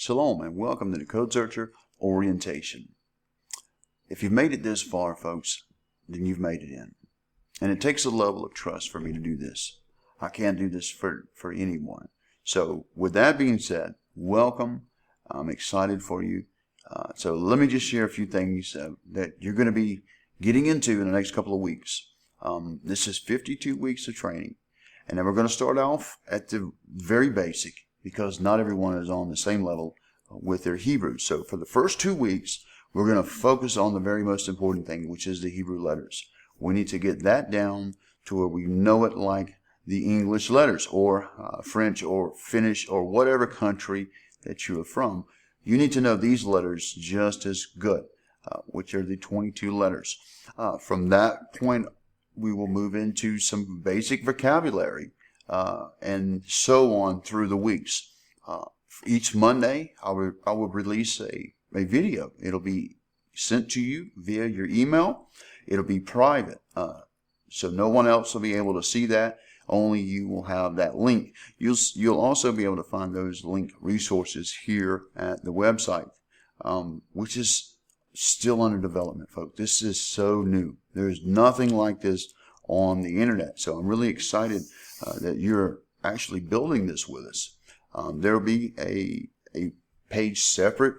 Shalom and welcome to the Code Searcher Orientation. If you've made it this far, folks, then you've made it in. And it takes a level of trust for me to do this. I can't do this for anyone. So with that being said, welcome. I'm excited for you. So let me just share a few things that you're going to be getting into in the next couple of weeks. This is 52 weeks of training. And then we're going to start off at the very basic, because not everyone is on the same level with their Hebrew. So for the first 2 weeks, we're going to focus on the very most important thing, which is the Hebrew letters. We need to get that down to where we know it like the English letters, or French or Finnish or whatever country that you are from. You need to know these letters just as good, which are the 22 letters. From that point, we will move into some basic vocabulary. And so on through the weeks. Each Monday, I will release a video. It'll be sent to you via your email. It'll be private, so no one else will be able to see that. Only you will have that link. You'll also be able to find those link resources here at the website, which is still under development, folks. This is so new. There's nothing like this on the internet. So I'm really excited that you're actually building this with us. There will be a page separate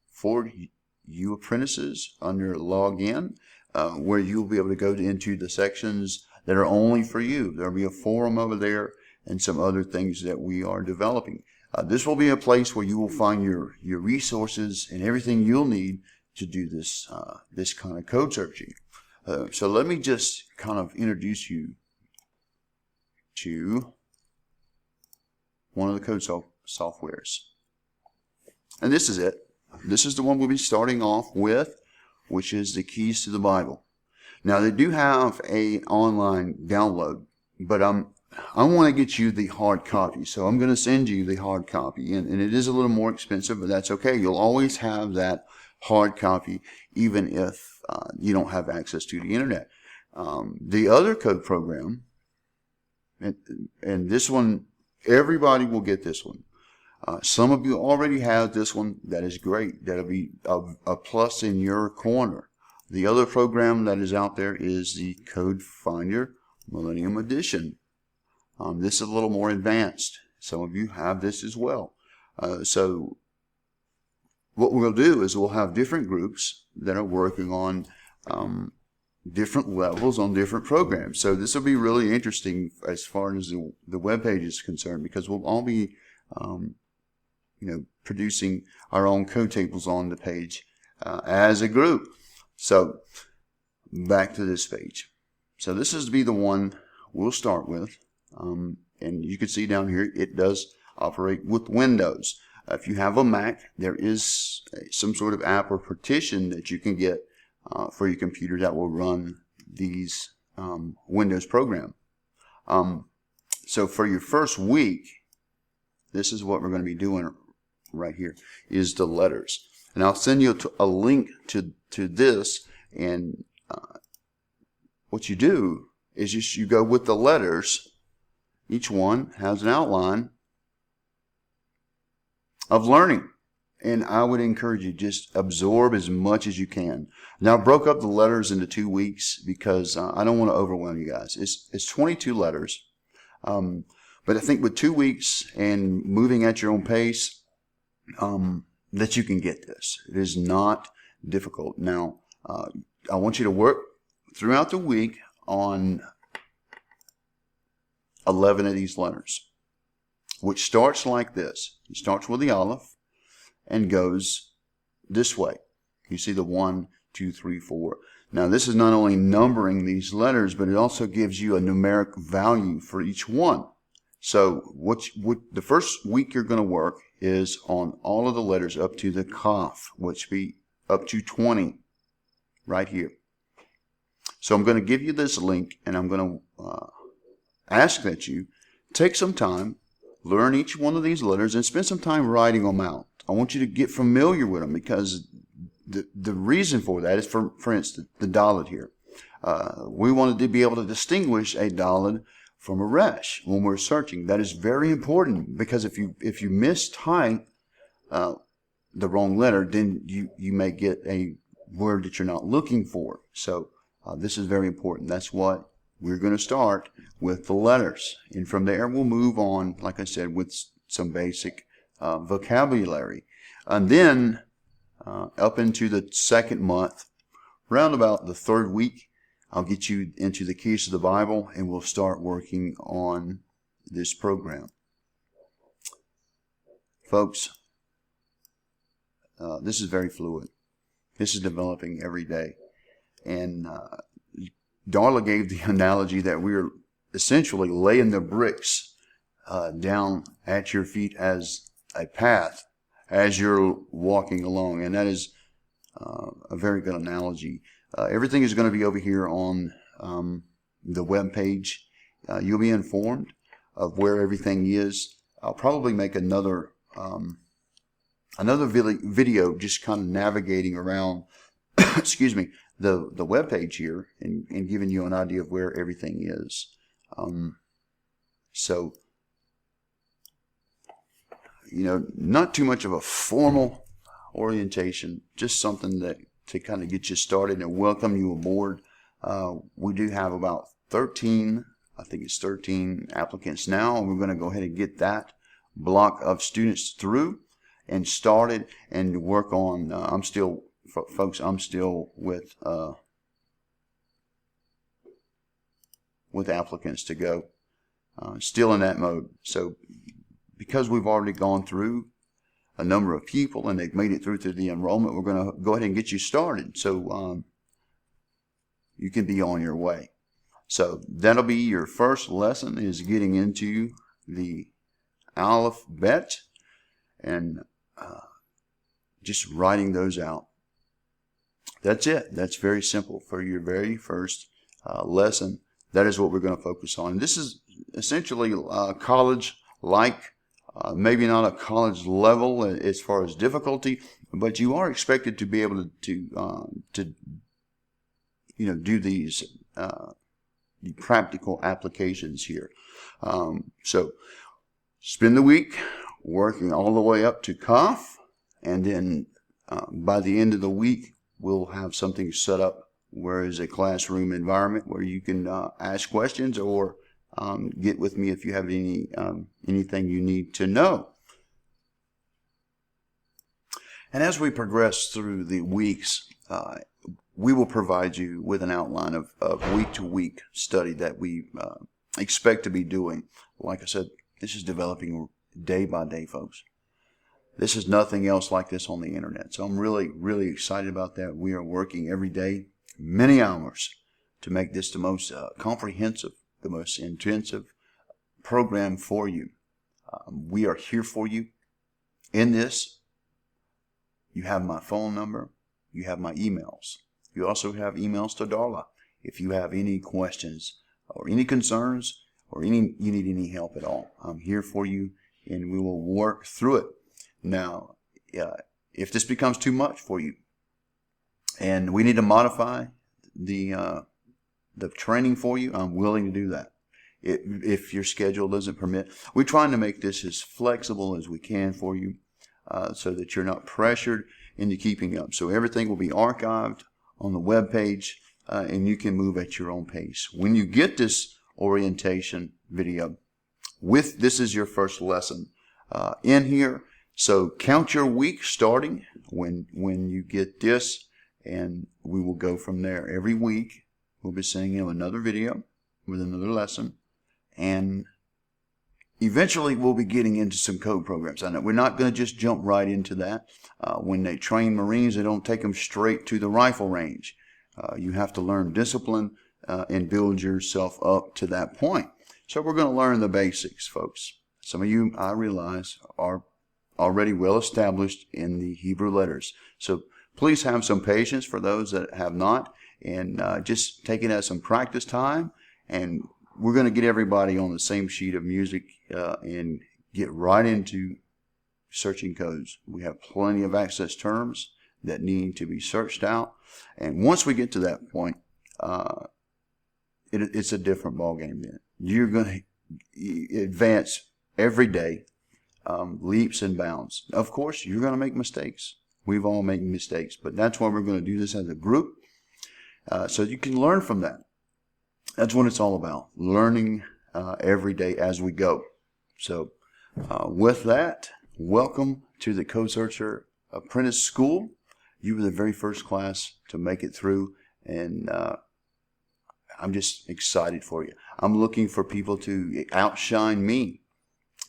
for you apprentices under login, where you'll be able to go into the sections that are only for you. There will be a forum over there and some other things that we are developing. This will be a place where you will find your resources and everything you'll need to do this kind of code searching. So let me just kind of introduce you to one of the code softwares. And this is it. This is the one we'll be starting off with, which is the Keys to the Bible. Now, they do have an online download, but I want to get you the hard copy. So I'm going to send you the hard copy. And it is a little more expensive, but that's okay. You'll always have that hard copy, even if you don't have access to the internet. The other code program, and this one, everybody will get this one. Some of you already have this one. That is great. That'll be a plus in your corner. The other program that is out there is the Code Finder Millennium Edition. This is a little more advanced. Some of you have this as well. So what we'll do is we'll have different groups that are working on different levels on different programs. So this will be really interesting as far as the web page is concerned, because we'll all be producing our own code tables on the page as a group. So back to this page. So this is to be the one we'll start with. And you can see down here it does operate with Windows. If you have a Mac, there is some sort of app or partition that you can get for your computer that will run these Windows program. So for your first week, this is what we're going to be doing right here, is the letters. And I'll send you a link to this, and what you do is just you go with the letters. Each one has an outline of learning. And I would encourage you, just absorb as much as you can. Now, I broke up the letters into 2 weeks because I don't want to overwhelm you guys. It's 22 letters. But I think with 2 weeks and moving at your own pace, that you can get this. It is not difficult. Now, I want you to work throughout the week on 11 of these letters, which starts like this. It starts with the Aleph and goes this way. You see the 1, 2, 3, 4. Now, this is not only numbering these letters, but it also gives you a numeric value for each one. So what the first week you're going to work is on all of the letters up to the Kaf, which be up to 20 right here. So I'm going to give you this link, and I'm going to ask that you take some time, learn each one of these letters, and spend some time writing them out. I want you to get familiar with them, because the reason for that is, for instance, the Dalet here. We wanted to be able to distinguish a Dalet from a resh when we're searching. That is very important, because if you mistype the wrong letter, then you may get a word that you're not looking for. So this is very important. That's what we're going to start with, the letters. And from there, we'll move on, like I said, with some basic vocabulary. And then up into the second month, round about the third week, I'll get you into the keys of the Bible, and we'll start working on this program. Folks, this is very fluid. This is developing every day. And Darla gave the analogy that we're essentially laying the bricks down at your feet as a path as you're walking along. And that is a very good analogy. Everything is going to be over here on the web page. You'll be informed of where everything is. I'll probably make another video just kind of navigating around excuse me, the web page here and giving you an idea of where everything is. So, not too much of a formal orientation, just something that to kind of get you started and welcome you aboard. We do have about 13 applicants now, and we're going to go ahead and get that block of students through and started and work on. I'm still with applicants to go, still in that mode. So because we've already gone through a number of people and they've made it through the enrollment, we're going to go ahead and get you started so you can be on your way. So that'll be your first lesson, is getting into the alphabet and just writing those out. That's it. That's very simple for your very first lesson. That is what we're going to focus on. This is essentially college-like, maybe not a college level as far as difficulty, but you are expected to be able to do these practical applications here. So spend the week working all the way up to COF, and then by the end of the week, we'll have something set up where is a classroom environment where you can ask questions or get with me if you have anything you need to know. And as we progress through the weeks, we will provide you with an outline of week-to-week study that we expect to be doing. Like I said, this is developing day by day, folks. This is nothing else like this on the internet. So I'm really, really excited about that. We are working every day, many hours, to make this the most comprehensive, the most intensive program for you. We are here for you in this. You have my phone number. You have my emails. You also have emails to Darla. If you have any questions or any concerns or you need any help at all, I'm here for you, and we will work through it. Now, if this becomes too much for you and we need to modify the training for you, I'm willing to do that. If your schedule doesn't permit, we're trying to make this as flexible as we can for you so that you're not pressured into keeping up. So everything will be archived on the web page and you can move at your own pace. When you get this orientation video, this is your first lesson in here. So count your week starting when you get this, and we will go from there. Every week we'll be sending you another video with another lesson, and eventually we'll be getting into some code programs. I know we're not going to just jump right into that. When they train Marines, they don't take them straight to the rifle range. You have to learn discipline and build yourself up to that point. So we're going to learn the basics, folks. Some of you, I realize, are already well established in the Hebrew letters. So please have some patience for those that have not, and just take it as some practice time. And we're going to get everybody on the same sheet of music and get right into searching codes. We have plenty of access terms that need to be searched out. And once we get to that point, it's a different ballgame then. You're going to advance every day leaps and bounds. Of course, you're going to make mistakes. We've all made mistakes, but that's why we're going to do this as a group, so you can learn from that. That's what it's all about, learning every day as we go. So with that, welcome to the Code Searcher Apprentice School. You were the very first class to make it through, and I'm just excited for you. I'm looking for people to outshine me.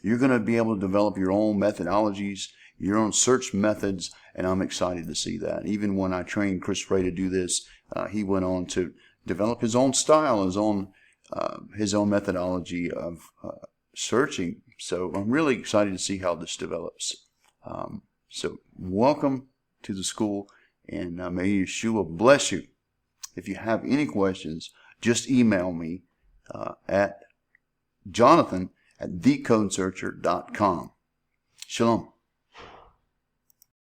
You're going to be able to develop your own methodologies, your own search methods, and I'm excited to see that. Even when I trained Chris Ray to do this, he went on to develop his own style, his own methodology of searching. So I'm really excited to see how this develops. So welcome to the school, and may Yeshua bless you. If you have any questions, just email me at Jonathan@thecodesearcher.com. Shalom.